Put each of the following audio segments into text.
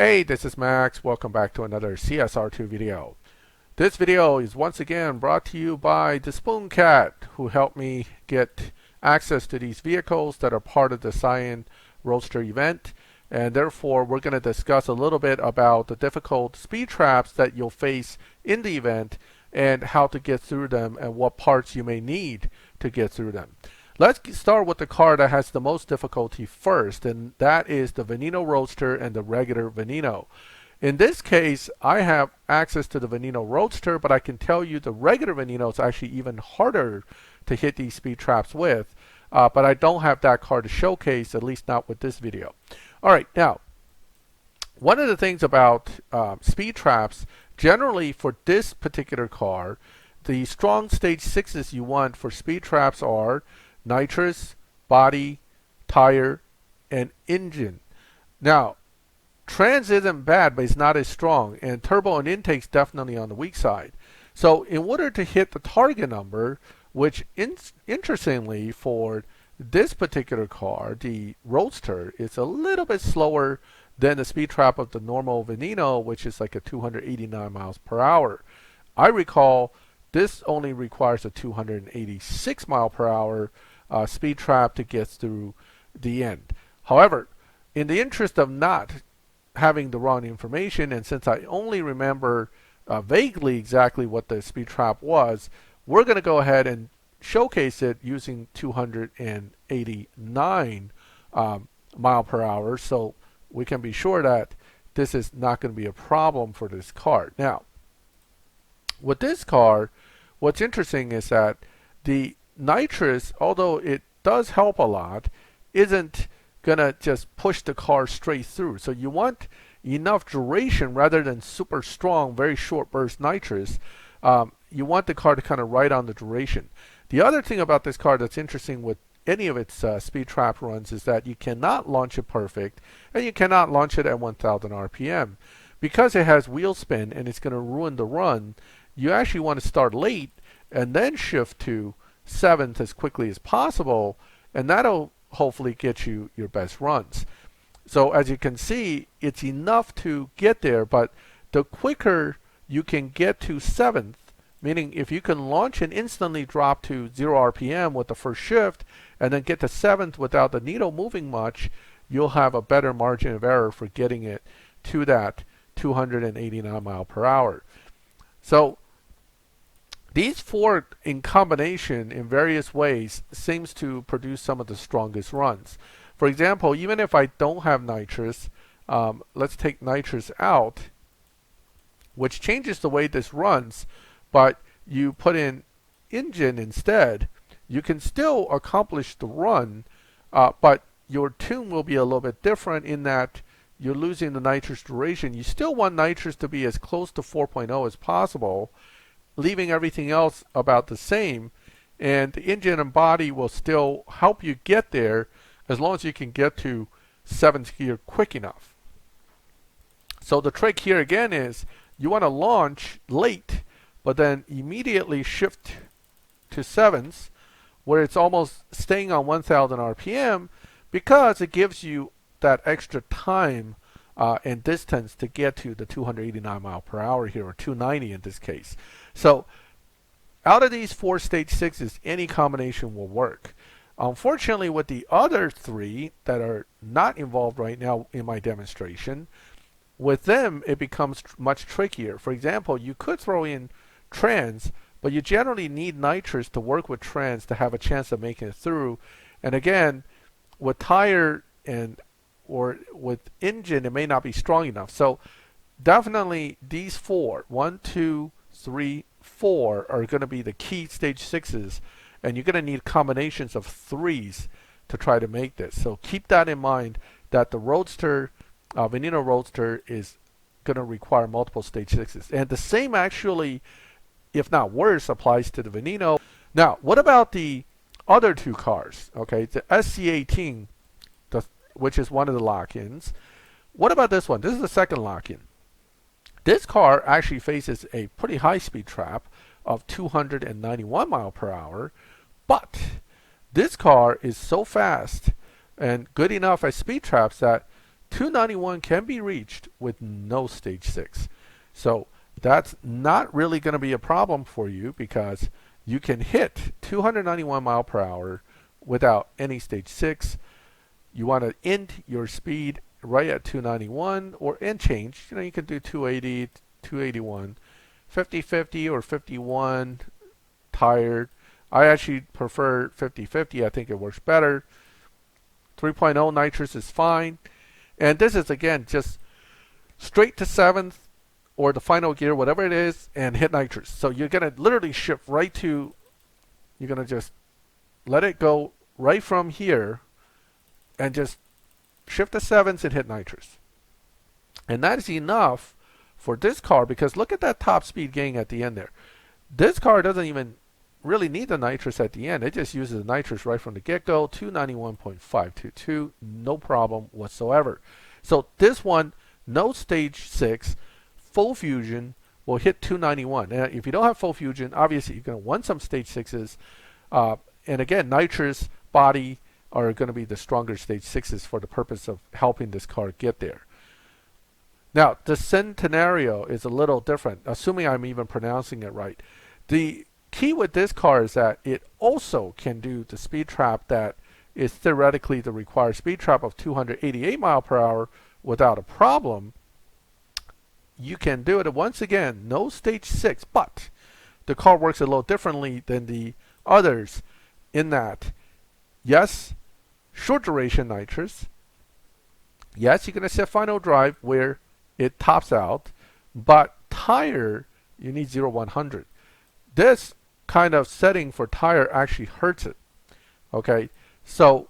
Hey, this is Max. Welcome back to another CSR2 video. This video is once again brought to you by the Spoon Cat, who helped me get access to these vehicles that are part of the Sian Roadster event. And therefore, we're going to discuss a little bit about the difficult speed traps that you'll face in the event and how to get through them and what parts you may need to get through them. Let's start with the car that has the most difficulty first, and that is the Veneno Roadster and the regular Veneno. In this case, I have access to the Veneno Roadster, but I can tell you the regular Veneno is actually even harder to hit these speed traps with, but I don't have that car to showcase, at least not with this video. Alright, now, one of the things about speed traps, generally for this particular car, the strong stage 6s you want for speed traps are nitrous, body, tire, and engine. Now, trans isn't bad, but it's not as strong, and turbo and intake's definitely on the weak side. So in order to hit the target number, which interestingly for this particular car, the Roadster, is a little bit slower than the speed trap of the normal Veneno, which is like a 289 miles per hour. I recall this only requires a 286 mile per hour speed trap to get through the end. However, in the interest of not having the wrong information, and since I only remember vaguely exactly what the speed trap was, we're going to go ahead and showcase it using 289 mile per hour, so we can be sure that this is not going to be a problem for this car. Now, with this car, what's interesting is that the nitrous, although it does help a lot, isn't gonna just push the car straight through. So you want enough duration rather than super strong, very short burst nitrous. You want the car to kind of ride on the duration. The other thing about this car that's interesting with any of its speed trap runs is that you cannot launch it perfect, and you cannot launch it at 1000 RPM. Because it has wheel spin and it's going to ruin the run, you actually want to start late and then shift to 7th as quickly as possible, and that'll hopefully get you your best runs. So as you can see, it's enough to get there, but the quicker you can get to 7th, meaning if you can launch and instantly drop to 0 RPM with the first shift and then get to 7th without the needle moving much, you'll have a better margin of error for getting it to that 289 mile per hour. So these four in combination in various ways seems to produce some of the strongest runs. For example, even if I don't have nitrous, let's take nitrous out, which changes the way this runs, but you put in engine instead, you can still accomplish the run, but your tune will be a little bit different in that you're losing the nitrous duration. You still want nitrous to be as close to 4.0 as possible, leaving everything else about the same, and the engine and body will still help you get there as long as you can get to 7th gear quick enough. So the trick here again is you want to launch late, but then immediately shift to 7th, where it's almost staying on 1000 RPM, because it gives you that extra time and distance to get to the 289 mile per hour here, or 290 in this case. So out of these four stage 6s, any combination will work. Unfortunately, with the other three that are not involved right now in my demonstration, with them it becomes much trickier. For example, you could throw in trans, but you generally need nitrous to work with trans to have a chance of making it through. And again, with tire or with engine, it may not be strong enough. So definitely these four, 1, 2, 3, 4, are going to be the key stage 6s, and you're going to need combinations of 3s to try to make this. So keep that in mind, that the Roadster, Veneno Roadster, is going to require multiple stage 6s. And the same actually, if not worse, applies to the Veneno. Now, what about the other two cars? Okay, the SC18, which is one of the lock-ins. What about this one? This is the second lock-in. This car actually faces a pretty high speed trap of 291 mile per hour, but this car is so fast and good enough at speed traps that 291 can be reached with no stage 6. So that's not really going to be a problem for you because you can hit 291 mile per hour without any stage 6. You want to end your speed right at 291 or end change. You can do 280, 281, 50-50 or 51 tired. I actually prefer 50-50. I think it works better. 3.0 nitrous is fine. And this is, again, just straight to 7th or the final gear, whatever it is, and hit nitrous. So you're going to literally shift right to, you're going to just let it go right from here and just shift to 7s and hit nitrous. And that is enough for this car because look at that top speed gain at the end there. This car doesn't even really need the nitrous at the end. It just uses the nitrous right from the get-go. 291.522, no problem whatsoever. So this one, no stage 6, full fusion will hit 291. Now, if you don't have full fusion, obviously you're going to want some stage 6s. And again, nitrous, body are going to be the stronger stage 6s for the purpose of helping this car get there. Now, the Centenario is a little different, assuming I'm even pronouncing it right. The key with this car is that it also can do the speed trap that is theoretically the required speed trap of 288 mile per hour without a problem. You can do it once again, no stage 6, but the car works a little differently than the others in that, yes, short duration nitrous. Yes, you're going to set final drive where it tops out, but tire, you need 0-100. This kind of setting for tire actually hurts it. Okay, so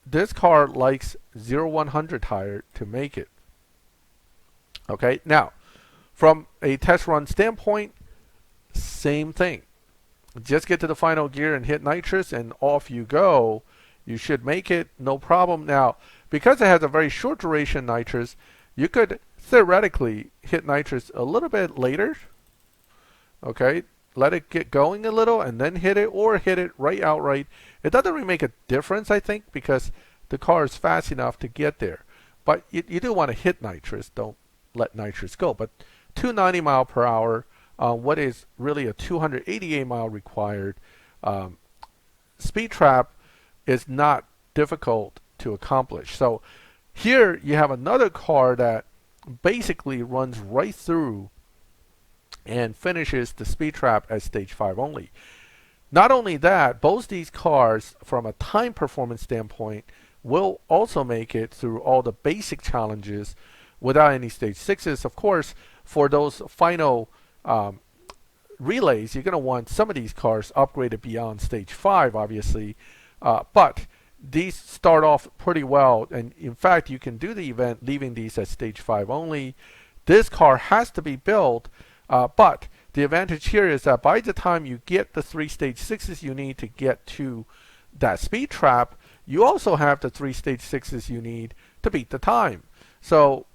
this car likes 0-100 tire to make it. Okay, now from a test run standpoint, same thing. Just get to the final gear and hit nitrous and off you go. You should make it, no problem. Now, because it has a very short duration nitrous, you could theoretically hit nitrous a little bit later. Okay, let it get going a little and then hit it, or hit it right outright. It doesn't really make a difference, I think, because the car is fast enough to get there. But you do want to hit nitrous. Don't let nitrous go. But 290 mile per hour, what is really a 288 mile required speed trap is not difficult to accomplish. So here you have another car that basically runs right through and finishes the speed trap at stage 5 only. Not only that, both these cars from a time performance standpoint will also make it through all the basic challenges without any stage 6s. Of course, for those final relays, you're going to want some of these cars upgraded beyond stage 5, obviously. But these start off pretty well, and in fact, you can do the event leaving these at stage 5 only. This car has to be built, but the advantage here is that by the time you get the 3 stage 6s you need to get to that speed trap, you also have the 3 stage 6s you need to beat the time. So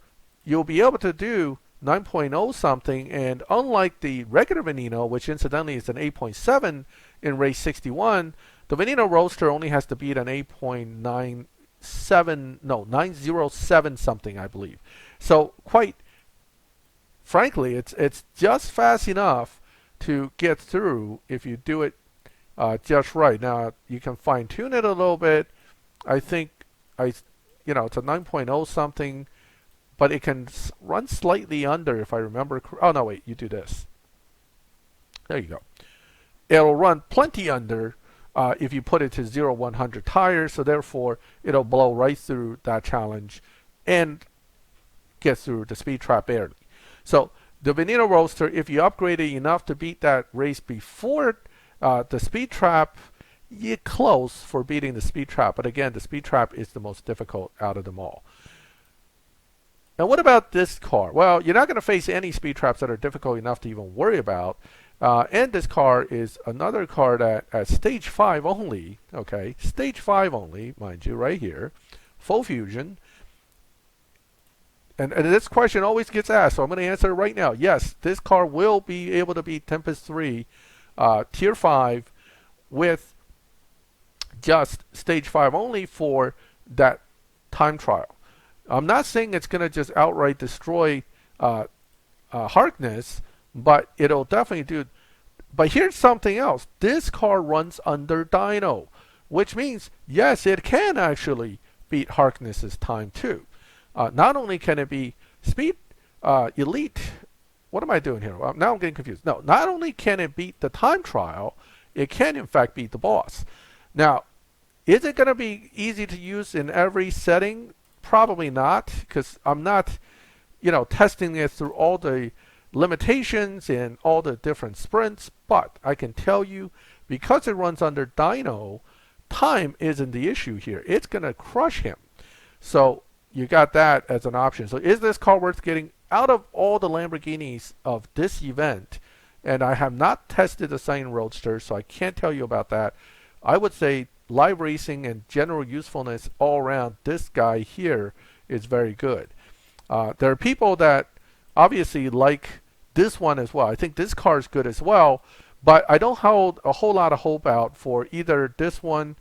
you'll be able to do 9.0 something, and unlike the regular Veneno, which incidentally is an 8.7 in race 61, the Veneno Roadster only has to beat an 907 something, I believe. So quite frankly, it's just fast enough to get through if you do it just right. Now you can fine tune it a little bit. I think it's a 9.0 something, but it can run slightly under if I remember. Oh no, wait, you do this. There you go. It'll run plenty under if you put it to 0-100 tires, so therefore it'll blow right through that challenge and get through the speed trap barely. So the Veneno Roadster, if you upgrade it enough to beat that race before the speed trap, you're close for beating the speed trap. But again, the speed trap is the most difficult out of them all. Now what about this car? Well, you're not going to face any speed traps that are difficult enough to even worry about. And this car is another car that at stage 5 only, okay, stage 5 only, mind you, right here, full fusion. And this question always gets asked, so I'm going to answer it right now. Yes, this car will be able to beat Tempest 3 Tier 5 with just stage 5 only for that time trial. I'm not saying it's going to just outright destroy Harkness, but it'll definitely do. But here's something else. This car runs under dyno, which means, yes, it can actually beat Harkness's time too. Not only can it be speed elite, what am I doing here? Well, now I'm getting confused. No, not only can it beat the time trial, it can in fact beat the boss. Now, is it going to be easy to use in every setting? Probably not, because I'm not, testing it through all the limitations and all the different sprints. But I can tell you, because it runs under dyno, time isn't the issue here. It's going to crush him. So you got that as an option. So is this car worth getting? Out of all the Lamborghinis of this event, and I have not tested the Sian Roadster, so I can't tell you about that, I would say live racing and general usefulness all around, this guy here is very good. There are people that obviously like this one as well. I think this car is good as well, but I don't hold a whole lot of hope out for either this one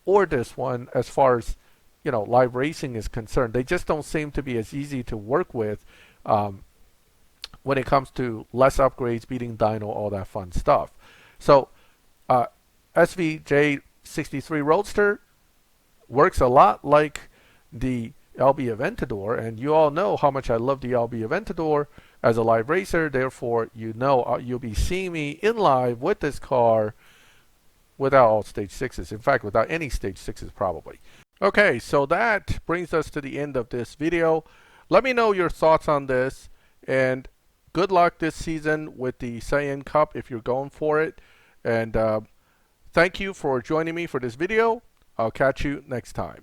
or this one as far as live racing is concerned. They just don't seem to be as easy to work with when it comes to less upgrades, beating dyno, all that fun stuff. So SVJ63 Roadster works a lot like the LB Aventador, and you all know how much I love the LB Aventador as a live racer. Therefore, you'll be seeing me in live with this car without all stage 6s. In fact, without any stage 6s probably. Okay, so that brings us to the end of this video. Let me know your thoughts on this, and good luck this season with the Sian Cup if you're going for it. And thank you for joining me for this video. I'll catch you next time.